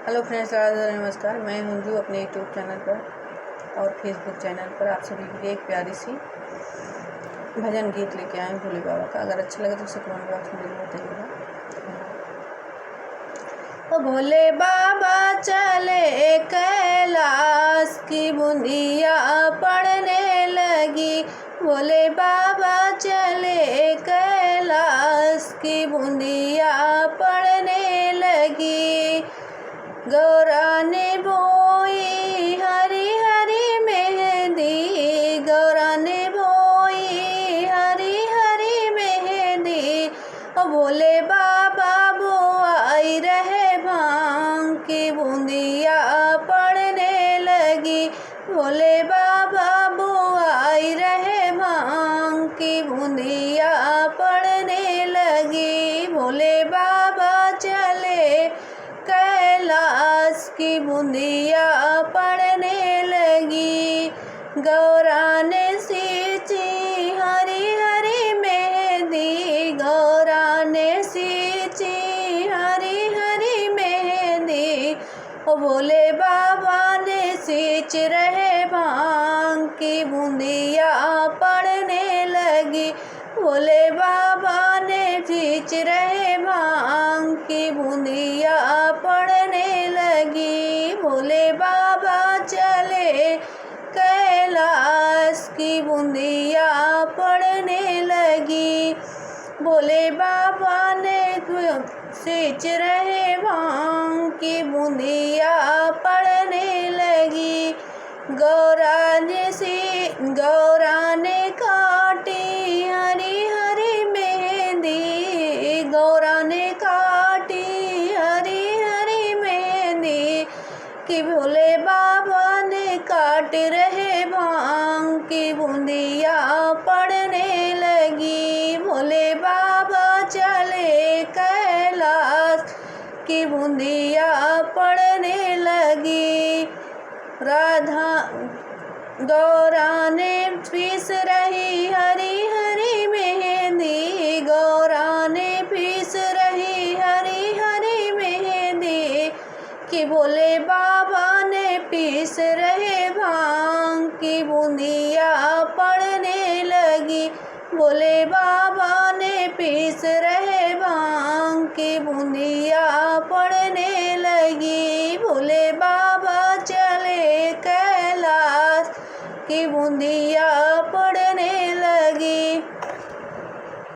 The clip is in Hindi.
हेलो फ्रेंड्स, नमस्कार। मैं मंजू अपने यूट्यूब चैनल पर और फेसबुक चैनल पर आप सभी के लिए एक प्यारी सी भजन गीत लेके आए भोले बाबा का। अगर अच्छा लगे तो उसे कमेंट बॉक्स में जरूर बताइएगा। ओ भोले बाबा चले कैलाश की बूंदिया पड़ने लगी। भोले बाबा चले कैलाश की बूंदिया पड़ने लगी। गौरा ने बोई हरी हरी मेहंदी, गौरा ने बोई हरी हरी मेहंदी। ओ भोले बाबा बोआई रहे भांग की बूंदिया पड़ने लगी। भोले बाबा बोआई रहे भांग की बूंदिया पड़ने लगी। भोले बाबा चले कैलाश की बूंदिया पड़ने लगी। गौरा ने सींची हरी हरी मेहंदी, गौरा ने सींची हरी हरी मेहंदी। ओ भोले बाबा ने सींच रहे भांग की बूंदिया पड़ने लगी। भोले बाबा ने सींच रहे भांग की बूंदिया पड़ने लगी। भोले बाबा चले कैलाश की बूंदिया पड़ने लगी। भोले बाबा ने सींच रहे भांग की बूंदिया पड़ने लगी। गौरा ने काटी हरी हरी मेहंदी, गौरा ने काटी हरी हरी मेहंदी। कि भोले बाबा ने काट रहे भांग की बूंदिया पड़ने लगी। भोले बाबा चले कैलाश की बूंदिया पड़ने लगी। गौरा ने पीस रही हरी हरी मेहंदी, गौरा ने पीस रही हरी हरी मेहंदी। कि भोले बाबा ने पीस रहे भांग की बूंदिया पड़ने लगी। भोले बाबा ने पीस रहे भांग की बूंदिया